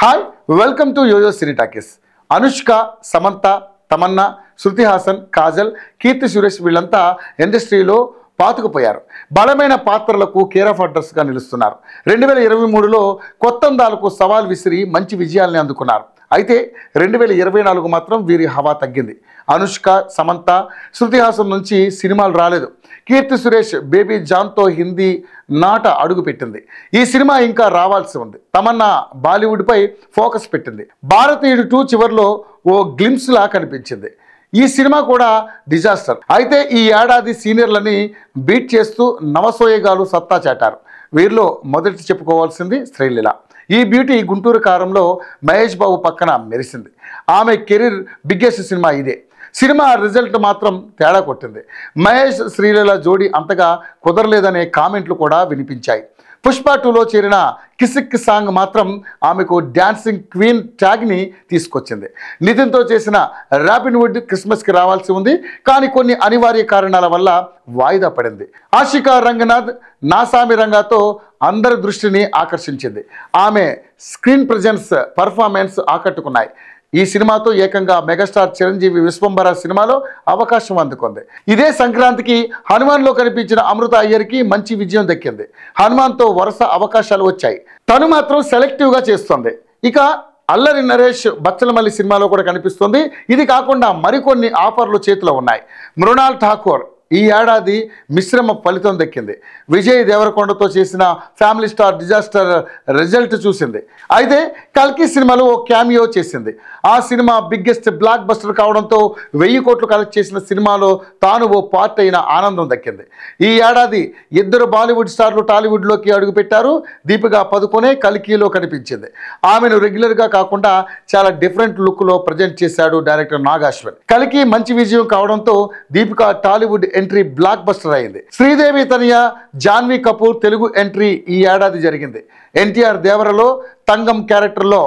Hi welcome to yoyo cine talkies. Anushka, Samantha, Tamannaah, Shruti Haasan, Kajal, Keerthy Suresh వీళ్ళంతా ఇండస్ట్రీలో పాతుకుపోయారు. బలమైన పాత్రలకు కేర్ ఆఫ్ అడ్రస్గా నిలుస్తున్నారు. 2023లో కొత్త అందాలకు సవాల్ విసిరి మంచి విజయాల్ని అందుకున్నారు. అయితే 2024 మాత్రం వీరి హవా తగ్గింది. అనుష్క, సమంత, శృతి హాసన్ నుంచి సినిమాలు రాలేదు. కీర్తి సురేష్ బేబీ జాన్తో హిందీ నాట అడుగు పెట్టింది. ఈ సినిమా ఇంకా రావాల్సి ఉంది. తమన్నా బాలీవుడ్పై ఫోకస్ పెట్టింది. భారతీయుడు 2 చివరిలో ఓ గ్లిమ్స్లా కనిపించింది. ఈ సినిమా కూడా డిజాస్టర్. అయితే ఈ ఏడాది సీనియర్లని బీట్ చేస్తూ నవసోయగాలు సత్తా చాటారు. వీరిలో మొదటి చెప్పుకోవాల్సింది శ్రీలీల. ఈ బ్యూటీ గుంటూరు కారంలో మహేష్ బాబు పక్కన మెరిసింది. ఆమె కెరీర్ బిగ్గెస్ట్ సినిమా ఇదే. సినిమా రిజల్ట్ మాత్రం తేడా కొట్టింది. మహేష్, శ్రీలీల జోడీ అంతగా కుదరలేదనే కామెంట్లు కూడా వినిపించాయి. పుష్ప 2లో చేరిన కిసిక్ సాంగ్ మాత్రం ఆమెకు డాన్సింగ్ క్వీన్ ట్యాగ్ని తీసుకొచ్చింది. నితిన్తో చేసిన రాబిన్వుడ్ క్రిస్మస్కి రావాల్సి ఉంది, కానీ కొన్ని అనివార్య కారణాల వల్ల వాయిదా పడింది. ఆషికా రంగనాథ్ నాసామి రంగాతో అందరి దృష్టిని ఆకర్షించింది. ఆమె స్క్రీన్ ప్రెజెన్స్, పర్ఫార్మెన్స్ ఆకట్టుకున్నాయి. ఈ సినిమాతో ఏకంగా మెగాస్టార్ చిరంజీవి విశ్వంబర సినిమాలో అవకాశం అందుకుంది. ఇదే సంక్రాంతికి హనుమాన్లో కనిపించిన అమృత అయ్యర్కి మంచి విజయం దక్కింది. హనుమాన్తో వరుస అవకాశాలు వచ్చాయి. తను మాత్రం సెలెక్టివ్గా చేస్తోంది. ఇక అల్లరి నరేష్ బచ్చలమల్లి సినిమాలో కూడా కనిపిస్తుంది. ఇది కాకుండా మరికొన్ని ఆఫర్లు చేతిలో ఉన్నాయి. మృణాల్ ఠాకూర్ ఈ ఏడాది మిశ్రమ ఫలితం దక్కింది. విజయ్ దేవరకొండతో చేసిన ఫ్యామిలీ స్టార్ డిజాస్టర్ రిజల్ట్ చూసింది. అయితే కల్కి సినిమాలో ఓ క్యామియో చేసింది. ఆ సినిమా బిగ్గెస్ట్ బ్లాక్ బస్టర్ కావడంతో 1000 కోట్లు కలెక్ట్ చేసిన సినిమాలో తాను ఓ పార్ట్ అయిన ఆనందం దక్కింది. ఈ ఏడాది 2 బాలీవుడ్ స్టార్లు టాలీవుడ్లోకి అడుగుపెట్టారు. దీపికా పదుకొనే కల్కిలో కనిపించింది. ఆమెను రెగ్యులర్గా కాకుండా చాలా డిఫరెంట్ లుక్లో ప్రజెంట్ చేశాడు డైరెక్టర్ నాగాశ్వన్. కల్కి మంచి విజయం కావడంతో Deepika Tollywood entry block buster అయింది. శ్రీదేవి తనయ జాన్వీ కపూర్ తెలుగు ఎంట్రీ ఈ ఏడాది జరిగింది. ఎన్టీఆర్ దేవరలో తంగం క్యారెక్టర్లో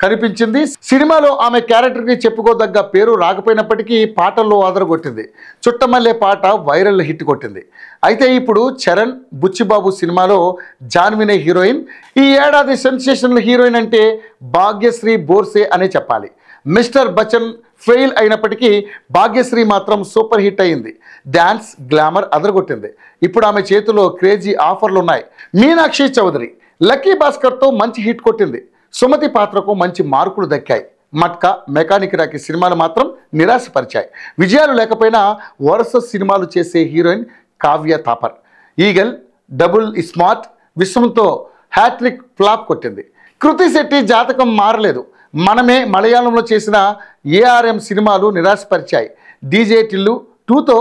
కనిపించింది. సినిమాలో ఆమె క్యారెక్టర్కి చెప్పుకోదగ్గ పేరు రాకపోయినప్పటికీ పాటల్లో అదరగొట్టింది. చుట్టమల్లే పాట వైరల్ హిట్ కొట్టింది. అయితే ఇప్పుడు చరణ్, బుచ్చిబాబు సినిమాలో జాన్వీనే హీరోయిన్. ఈ ఏడాది సెన్సేషనల్ హీరోయిన్ అంటే భాగ్యశ్రీ బోర్సే అనే చెప్పాలి. మిస్టర్ బచ్చన్ ఫెయిల్ అయినప్పటికీ భాగ్యశ్రీ మాత్రం సూపర్ హిట్ అయింది. డ్యాన్స్, గ్లామర్ అదరగొట్టింది. ఇప్పుడు ఆమె చేతిలో క్రేజీ ఆఫర్లు ఉన్నాయి. మీనాక్షి చౌదరి లక్కీ భాస్కర్తో మంచి హిట్ కొట్టింది. సుమతి పాత్రకు మంచి మార్కులు దక్కాయి. మట్కా, మెకానిక్ రాకి సినిమాలు మాత్రం నిరాశపరిచాయి. విజయాలు లేకపోయినా వరుస సినిమాలు చేసే heroine Kavya Thapar. Eagle, double smart, విశ్వంతో హ్యాట్రిక్ ఫ్లాప్ కొట్టింది. కృతి శెట్టి జాతకం మారలేదు. మనమే మలయాళంలో చేసిన ఏఆర్ఎం సినిమాలు నిరాశపరిచాయి. డీజే టిల్లు 2తో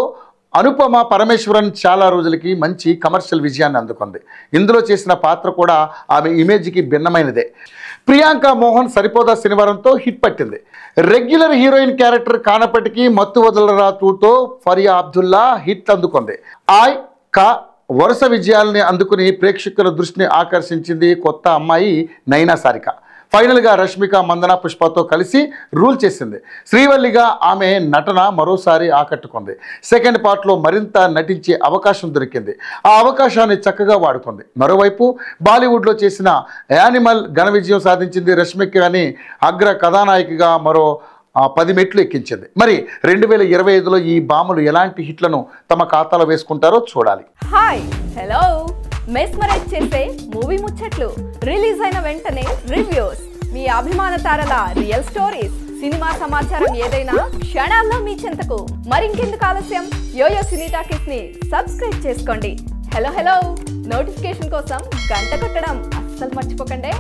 అనుపమ పరమేశ్వరన్ చాలా రోజులకి మంచి కమర్షియల్ విజయాన్ని అందుకుంది. ఇందులో చేసిన పాత్ర కూడా ఆమె ఇమేజ్కి భిన్నమైనదే. ప్రియాంక మోహన్ సరిపోదా శనివారంతో హిట్ పట్టింది. రెగ్యులర్ హీరోయిన్ క్యారెక్టర్ కానప్పటికీ మత్తు వదలరా 2తో ఫరియా అబ్దుల్లా హిట్ అందుకుంది. ఆయ్ కా వరుస విజయాల్ని అందుకుని ప్రేక్షకుల దృష్టిని ఆకర్షించింది కొత్త అమ్మాయి నైనా సారిక. ఫైనల్గా రష్మిక మందన పుష్పతో కలిసి రూల్ చేసింది. శ్రీవల్లిగా ఆమె నటన మరోసారి ఆకట్టుకుంది. సెకండ్ పార్ట్లో మరింత నటించే అవకాశం దొరికింది. ఆ అవకాశాన్ని చక్కగా వాడుకుంది. మరోవైపు బాలీవుడ్లో చేసిన యానిమల్ ఘన విజయం సాధించింది. రష్మికని అగ్ర కథానాయికగా మరో 10 మెట్లు ఎక్కించింది. మరి 2025లో ఈ బాములు ఎలాంటి హిట్లను తమ ఖాతాలో వేసుకుంటారో చూడాలి. హాయ్, హలో, మెస్మరైజ్ చేసే మూవీ ముచ్చట్లు, రిలీజ్ అయిన వెంటనే రివ్యూస్, మీ అభిమాన తారల రియల్ స్టోరీస్, సినిమా సమాచారం ఏదైనా క్షణాల్లో మీ చెంతకు. మరింకెందుకు ఆలస్యం, యోయో సినీ టాకీస్ ని సబ్స్క్రైబ్ చేసుకోండి. హలో హలో నోటిఫికేషన్ కోసం గంట కొట్టడం అస్సలు మర్చిపోకండి.